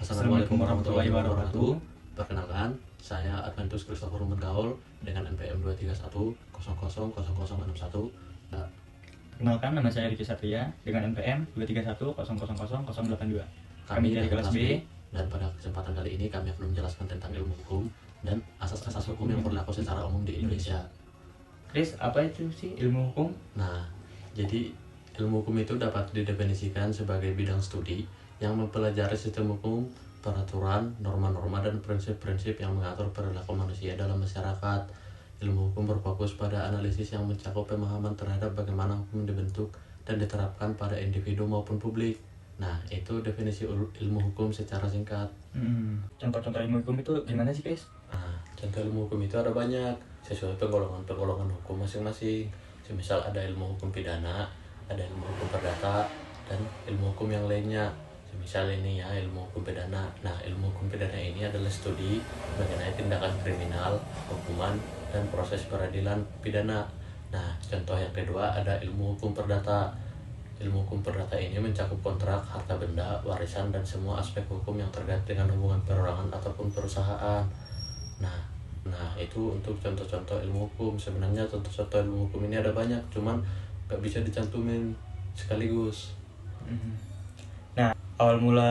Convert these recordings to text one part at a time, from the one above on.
Assalamualaikum warahmatullahi wabarakatuh. Perkenalkan, saya Adventus Christopher Rumen Gaul dengan NPM 231000061. Perkenalkan, nama saya Riki Satria dengan NPM 231000082. Kami dari kelas B, dan pada kesempatan kali ini kami akan menjelaskan tentang ilmu hukum dan asas-asas hukum yang berlaku secara umum di Indonesia. Chris, apa itu sih ilmu hukum? Nah, jadi ilmu hukum itu dapat didefinisikan sebagai bidang studi yang mempelajari sistem hukum, peraturan, norma-norma, dan prinsip-prinsip yang mengatur perilaku manusia dalam masyarakat. Ilmu hukum berfokus pada analisis yang mencakup pemahaman terhadap bagaimana hukum dibentuk dan diterapkan pada individu maupun publik. Nah, itu definisi ilmu hukum secara singkat. Contoh-contoh ilmu hukum itu gimana sih, Chris? Nah, contoh ilmu hukum itu ada banyak, sesuai penggolongan hukum masing-masing. Semisal ada ilmu hukum pidana, ada ilmu hukum perdata, dan ilmu hukum yang lainnya. Semisal ini ya, ilmu hukum pidana. Nah, ilmu hukum pidana ini adalah studi mengenai tindakan kriminal, hukuman, dan proses peradilan pidana. Nah, contoh yang kedua ada ilmu hukum perdata. Ilmu hukum perdata ini mencakup kontrak, harta benda, warisan, dan semua aspek hukum yang terkait dengan hubungan perorangan ataupun perusahaan. Nah, itu untuk contoh-contoh ilmu hukum. Sebenarnya contoh-contoh ilmu hukum ini ada banyak, cuman gak bisa dicantumin sekaligus. Nah, awal mula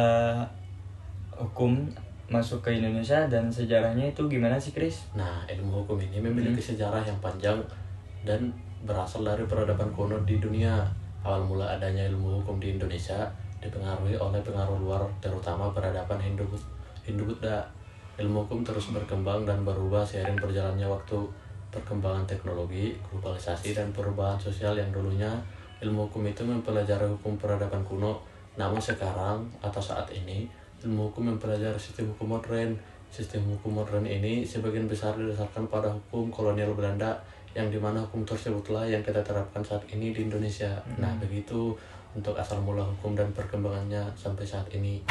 hukum masuk ke Indonesia dan sejarahnya itu gimana sih, Chris? Nah, ilmu hukum ini memiliki sejarah yang panjang dan berasal dari peradaban kuno di dunia. Awal mula adanya ilmu hukum di Indonesia dipengaruhi oleh pengaruh luar, terutama peradaban Hindu-Buddha. Ilmu hukum terus berkembang dan berubah seiring berjalannya waktu. Perkembangan teknologi, globalisasi, dan perubahan sosial yang dulunya ilmu hukum itu mempelajari hukum peradaban kuno. Namun sekarang atau saat ini, ilmu hukum mempelajari sistem hukum modern. Sistem hukum modern ini sebagian besar didasarkan pada hukum kolonial Belanda, yang dimana hukum tersebutlah yang kita terapkan saat ini di Indonesia. Nah, begitu untuk asal mula hukum dan perkembangannya sampai saat ini.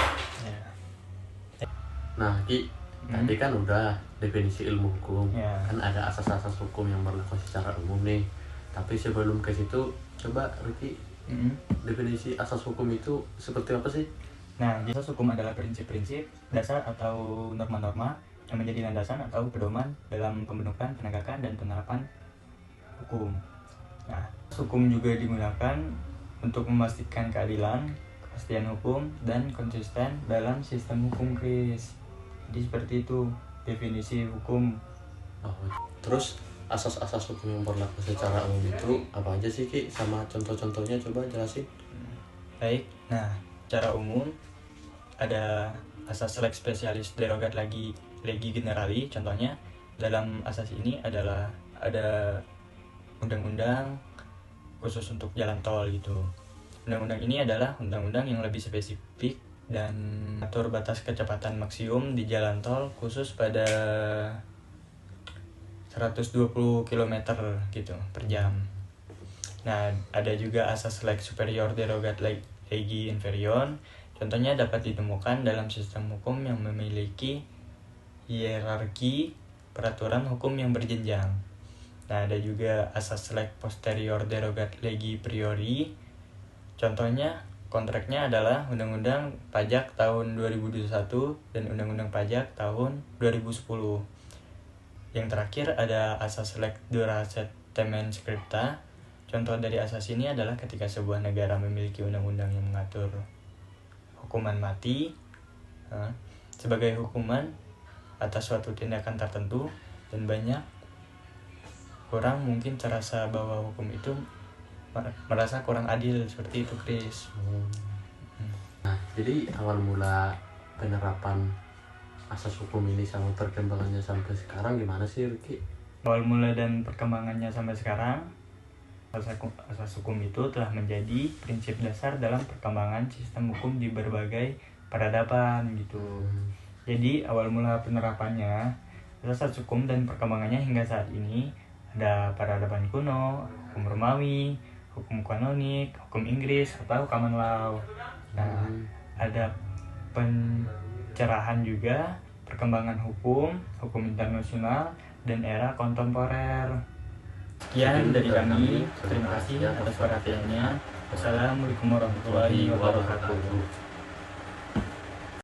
Nah, Ki, tadi kan udah definisi ilmu hukum, kan ada asas-asas hukum yang berlaku secara umum nih. Tapi sebelum ke situ, coba Riki, definisi asas hukum itu seperti apa sih? Nah, asas hukum adalah prinsip-prinsip, dasar atau norma-norma yang menjadi landasan atau pedoman dalam pembentukan, penegakan, dan penerapan hukum. Nah, hukum juga digunakan untuk memastikan keadilan, kepastian hukum, dan konsisten dalam sistem hukum, Chris. Jadi seperti itu definisi hukum. Terus asas-asas hukum yang berlaku secara umum itu apa aja sih, Ki? Sama contoh-contohnya coba jelasin. Baik, nah secara umum ada asas lex specialis derogat legi generali. Contohnya dalam asas ini adalah ada undang-undang khusus untuk jalan tol gitu. Undang-undang ini adalah undang-undang yang lebih spesifik dan atur batas kecepatan maksimum di jalan tol khusus pada 120 km gitu per jam. Nah, ada juga asas lex superior derogat legi inferior. Contohnya dapat ditemukan dalam sistem hukum yang memiliki hierarki peraturan hukum yang berjenjang. Nah, ada juga asas lex posterior derogat legi priori. Contohnya, kontraknya adalah Undang-Undang Pajak tahun 2021 dan Undang-Undang Pajak tahun 2010. Yang terakhir ada asas lex duracetemen scripta. Contoh dari asas ini adalah ketika sebuah negara memiliki undang-undang yang mengatur hukuman mati sebagai hukuman atas suatu tindakan tertentu, dan banyak orang mungkin terasa bahwa hukum itu merasa kurang adil, seperti itu, Chris. Nah, jadi awal mula penerapan asas hukum ini sama perkembangannya sampai sekarang gimana sih, Riki? Awal mula dan perkembangannya sampai sekarang, asas hukum itu telah menjadi prinsip dasar dalam perkembangan sistem hukum di berbagai peradaban gitu. Jadi awal mula penerapannya asas hukum dan perkembangannya hingga saat ini ada peradaban kuno, hukum Romawi, hukum kanonik, hukum Inggris, atau common law. Nah, ada pencerahan juga perkembangan hukum internasional, dan era kontemporer. Sekian dari kami, terima kasih atas perhatiannya. Wassalamualaikum warahmatullahi wabarakatuh.